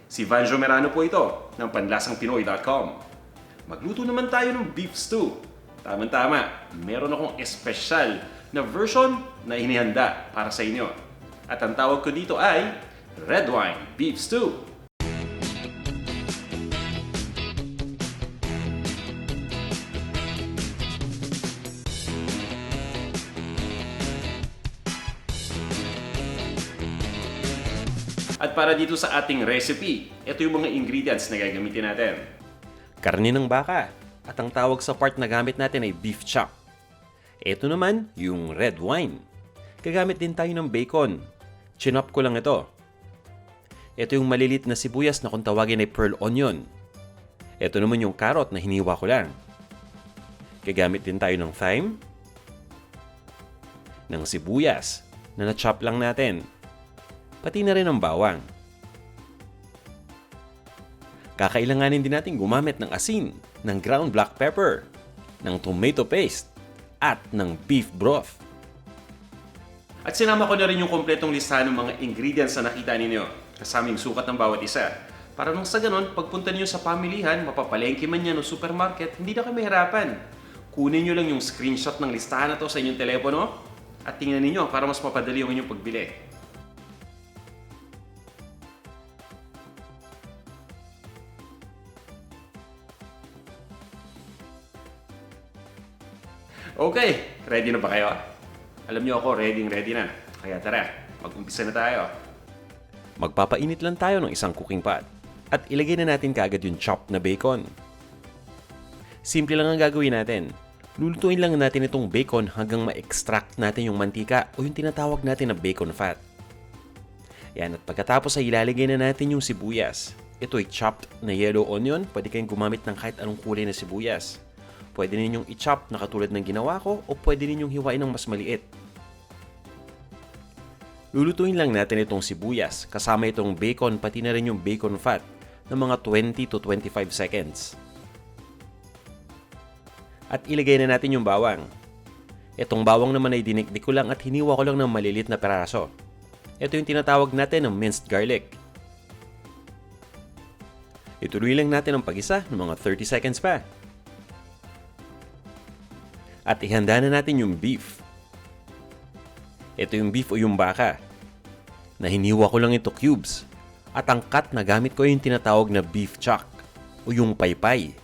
Si Vanjo Merano po ito ng panlasangpinoy.com. Magluto naman tayo ng beef stew. Tama-tama, meron akong espesyal na version na inihanda para sa inyo. At ang tawag ko dito ay red wine beef stew. At para dito sa ating recipe, ito yung mga ingredients na gagamitin natin. Karne ng baka. At ang tawag sa part na gamit natin ay beef chop. Ito naman, yung red wine. Gagamit din tayo ng bacon. Chinop ko lang ito. Ito yung malilit na sibuyas na kung tawagin ay pearl onion. Ito naman yung carrot na hiniwa ko lang. Gagamit din tayo ng thyme, ng sibuyas na na-chop lang natin. Pati na rin ang bawang. Kakailanganin din natin gumamit ng asin, ng ground black pepper, ng tomato paste, at ng beef broth. At sinama ko na rin yung kompletong listahan ng mga ingredients na nakita ninyo, kasaming sukat ng bawat isa. Para nung sa ganon, pagpunta niyo sa pamilihan, mapapalengke man yan o supermarket, hindi na kayo mahirapan. Kunin niyo lang yung screenshot ng listahan na to sa inyong telepono at tingnan niyo para mas mapadali yung inyong pagbili. Okay, ready na ba kayo? Alam niyo ako, ready na. Kaya tara, mag-umpisa na tayo. Magpapainit lang tayo ng isang cooking pot at ilagay na natin kaagad yung chopped na bacon. Simple lang ang gagawin natin. Lulutuin lang natin itong bacon hanggang ma-extract natin yung mantika o yung tinatawag natin na bacon fat. Yan, at pagkatapos ay ilalagay na natin yung sibuyas. Ito ay chopped na yellow onion. Pwede kayong gumamit ng kahit anong kulay na sibuyas. Pwede ninyong i-chop na katulad ng ginawa ko o pwede ninyong hiwain ng mas maliit. Lulutuin lang natin itong sibuyas kasama itong bacon pati na rin yung bacon fat ng mga 20 to 25 seconds. At ilagay na natin yung bawang. Itong bawang naman ay dinikdik ko lang at hiniwa ko lang ng malilit na peraso. Ito yung tinatawag natin ng minced garlic. Ituloy lang natin ang pag-isa ng mga 30 seconds pa. At ihanda na natin yung beef. Ito yung beef o yung baka. Na hiniwa ko lang ito cubes. At ang cut na gamit ko ay yung tinatawag na beef chuck o yung paypay.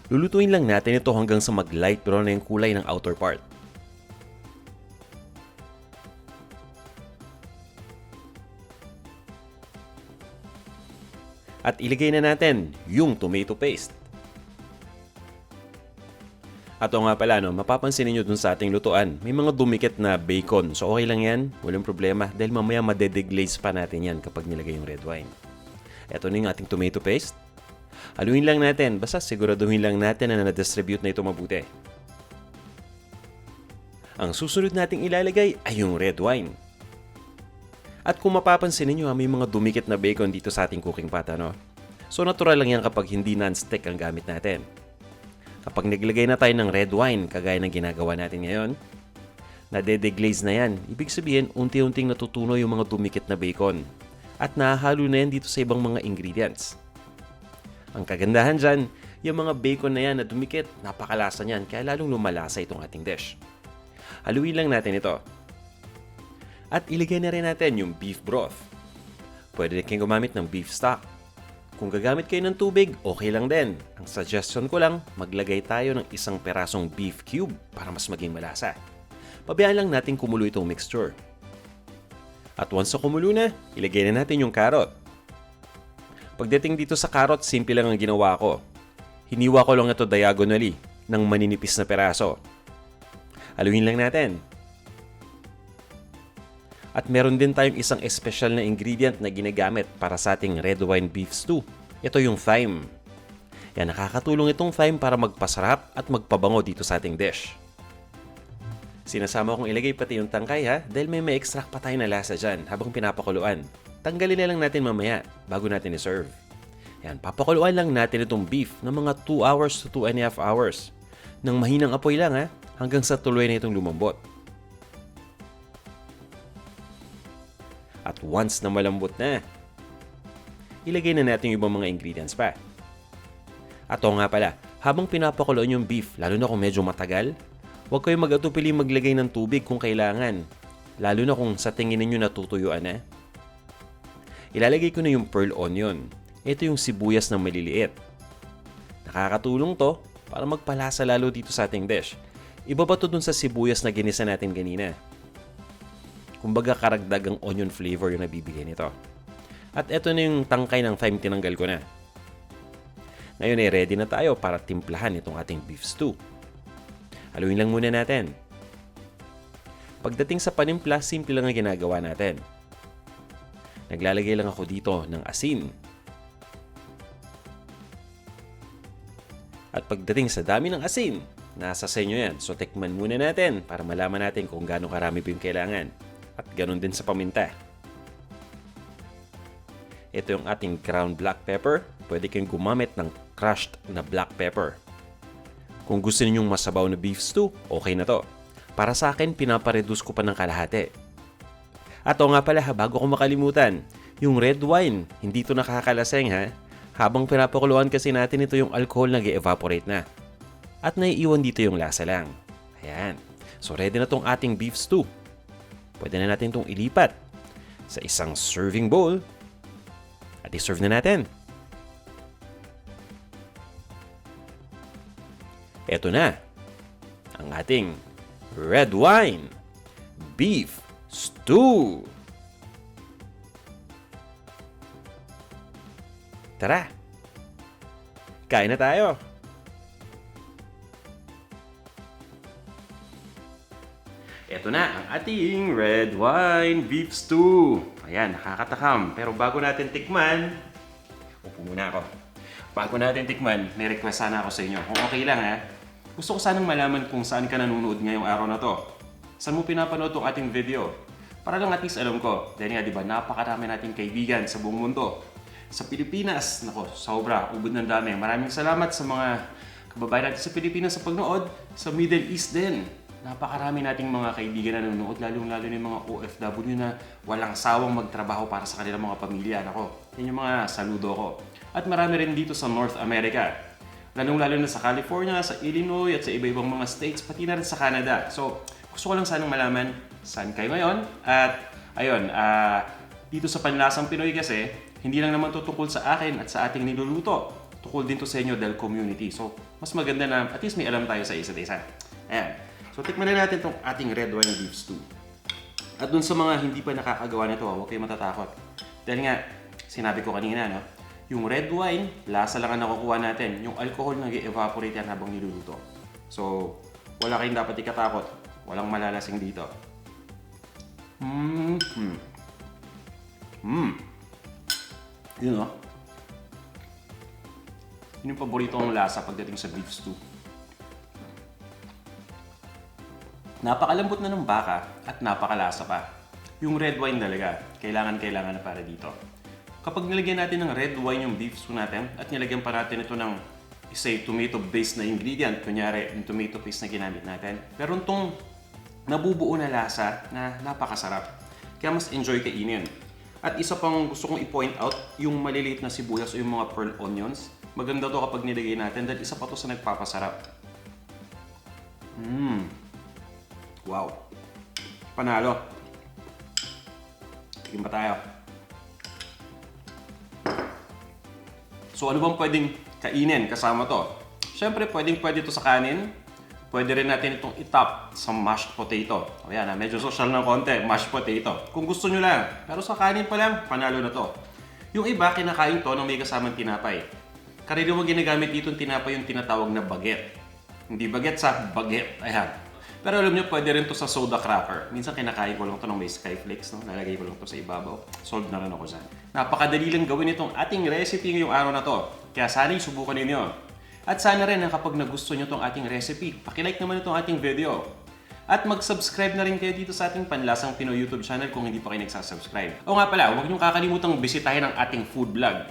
Lulutuin lang natin ito hanggang sa mag-light brown na yung kulay ng outer part. At ilagay na natin yung tomato paste. At o nga pala, mapapansin niyo dun sa ating lutuan, may mga dumikit na bacon. So okay lang yan, walang problema dahil mamaya madedeglaze pa natin yan kapag nilagay yung red wine. Ito na yung ating tomato paste. Haluin lang natin, basta siguraduhin lang natin na na-distribute na ito mabuti. Ang susunod nating ilalagay ay yung red wine. At kung mapapansin niyo, may mga dumikit na bacon dito sa ating cooking pot, ano? So natural lang yan kapag hindi non-stick ang gamit natin. Kapag naglagay na tayo ng red wine, kagaya ng ginagawa natin ngayon, nadedeglaze na yan. Ibig sabihin, unti-unting natutunaw yung mga dumikit na bacon. At nahahalo na yan dito sa ibang mga ingredients. Ang kagandahan dyan, yung mga bacon na yan na dumikit, napakalasa niyan, kaya lalong lumalasa itong ating dish. Haluin lang natin ito. At ilagay na rin natin yung beef broth. Pwede rin kayong gumamit ng beef stock. Kung gagamit kayo ng tubig, okay lang din. Ang suggestion ko lang, maglagay tayo ng isang perasong beef cube para mas maging malasa. Pabayaan lang natin kumulo itong mixture. At once na kumulo na, ilagay na natin yung carrot. Pagdating dito sa carrot, simple lang ang ginawa ko. Hiniwa ko lang ito diagonally ng maninipis na peraso. Haluin lang natin. At meron din tayong isang espesyal na ingredient na ginagamit para sa ating red wine beef stew. Ito yung thyme. Yan, nakakatulong itong thyme para magpasarap at magpabango dito sa ating dish. Sinasama kong ilagay pati yung tangkay ha, dahil may extract pa tayo na lasa dyan habang pinapakuluan. Tanggalin na lang natin mamaya bago natin i-serve. Yan, papakuluan lang natin itong beef ng mga 2 hours to 2.5 hours. Nang mahinang apoy lang ha, hanggang sa tuloy na itong lumambot. At once na malambot na, ilagay na natin yung ibang mga ingredients pa. At o nga pala, habang pinapakuluan yung beef, lalo na kung medyo matagal, huwag kayong mag-atupili maglagay ng tubig kung kailangan. Lalo na kung sa tingin ninyo natutuyuan na. Ilalagay ko na yung pearl onion. Ito yung sibuyas na maliliit. Nakakatulong to para magpalasa lalo dito sa ating dish. Iba pa to dun sa sibuyas na ginisa natin kanina. Kumbaga karagdagang onion flavor yung nabibigay nito. At ito na yung tangkay ng thyme, tinanggal ko na. Ngayon ay ready na tayo para timplahan itong ating beef stew. Haluin lang muna natin. Pagdating sa panimpla, simple lang ang ginagawa natin. Naglalagay lang ako dito ng asin. At pagdating sa dami ng asin, nasa sa inyo yan. So tikman muna natin para malaman natin kung gaano karami po yung kailangan. At ganun din sa paminta. Ito yung ating ground black pepper. Pwede kayong gumamit ng crushed na black pepper. Kung gusto ninyong masabaw na beef stew, okay na to. Para sa akin, pinapareduce ko pa ng kalahati. At o nga pala, bago ko makalimutan, yung red wine, hindi to nakakalaseng ha. Habang pinapakuluan kasi natin ito yung alcohol nag-evaporate na. At naiiwan dito yung lasa lang. Ayan. So ready na tong ating beef stew. Pwede na natin itong ilipat sa isang serving bowl at i-serve na natin. Ito na ang ating red wine beef stew. Tara, kain na tayo. Ito na ang ating red wine beef stew. Ayan, nakakatakam. Pero bago natin tikman, upo muna ako. Bago natin tikman, may request sana ako sa inyo. Kung okay lang ha, gusto ko sanang malaman kung saan ka nanonood ngayong araw na to. Saan mo pinapanood tong ating video? Para lang at least alam ko. Dahil nga diba, napakarami nating kaibigan sa buong mundo. Sa Pilipinas, nako, sobra, ubod ng dami. Maraming salamat sa mga kababayan natin sa Pilipinas sa pagnood. Sa Middle East din. Napakarami nating mga kaibigan na nanonood, lalo-lalo na yung mga OFW na walang sawang magtrabaho para sa kanilang mga pamilya. Nako, yan yung mga saludo ko. At marami rin dito sa North America. Lalong-lalo na sa California, sa Illinois, at sa iba-ibang mga states, pati na rin sa Canada. So, gusto ko lang sanang malaman saan kayo ngayon. At, ayun, dito sa Panlasang Pinoy kasi, hindi lang naman to tungkol sa akin at sa ating niluluto. Tungkol din to sa inyo dahil community. So, mas maganda na at least may alam tayo sa isa't isa. Ayan. So, tikman na natin itong ating red wine beef stew. At dun sa mga hindi pa nakakagawa nito, huwag kayo matatakot. Dahil nga, sinabi ko kanina, no? Yung red wine, lasa lang ang nakukuha natin. Yung alcohol nag-evaporate yan habang niluluto. So, wala kayong dapat ikatakot. Walang malalasing dito. Yun o. Yun yung paborito kong lasa pagdating sa beef stew. Napakalambot na ng baka at napakalasa pa. Yung red wine talaga, kailangan na para dito. Kapag nilagyan natin ng red wine yung beef stew natin at nilagyan pa natin ito ng say tomato-based na ingredient, kunyari yung tomato paste na ginamit natin, meron tong nabubuo na lasa na napakasarap. Kaya mas enjoy kainin. At isa pang gusto kong i-point out, yung maliliit na sibuyas o yung mga pearl onions, maganda to kapag nilagay natin dahil isa pa to sa nagpapasarap. Wow. Panalo. Tignan pa tayo. So ano bang pwedeng kainin kasama to? Siyempre pwede to sa kanin. Pwede rin natin itong itop sa mashed potato. O yan, medyo social ng konti, mashed potato. Kung gusto nyo lang. Pero sa kanin pa lang, panalo na to. Yung iba, kinakain to nang may kasamang tinapay. Karaniwang ginagamit dito yung tinapay yung tinatawag na baguette. Hindi baguette sa baguette. Ayan. Pero alam nyo, pwede rin to sa soda cracker. Minsan kinakain ko lang to ng may skyflakes. No? Lalagay ko lang to sa ibabaw. Solved na rin ako dyan. Napakadali lang gawin itong ating recipe ngayong araw na to. Kaya sana'y subukan ninyo. At sana rin na kapag nagusto nyo itong ating recipe, pakilike naman itong ating video. At mag-subscribe na rin kayo dito sa ating Panlasang Pinoy YouTube channel kung hindi pa kayo nagsasubscribe. O nga pala, huwag nyo kakalimutang bisitahin ang ating food vlog.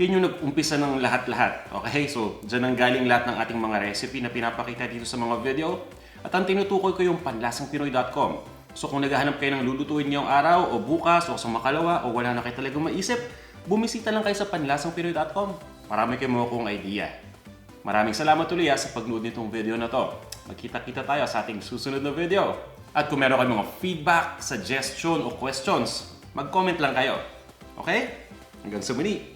Yan yung nag-umpisa ng lahat-lahat. Okay, so dyan ang galing lahat ng ating mga recipe na pinapakita dito sa mga video. At ang tinutukoy ko yung panlasangpinoy.com. So kung naghahanap kayo ng lulutuin ngayong araw o bukas o sa makalawa o wala na kayo talagang maisip, bumisita lang kayo sa panlasangpinoy.com. Marami kayong makukuhang idea. Maraming salamat ulit sa pagnood nitong video na to. Magkita-kita tayo sa ating susunod na video. At kung meron kayong mga feedback, suggestion o questions, mag-comment lang kayo. Okay? Hanggang sa muli.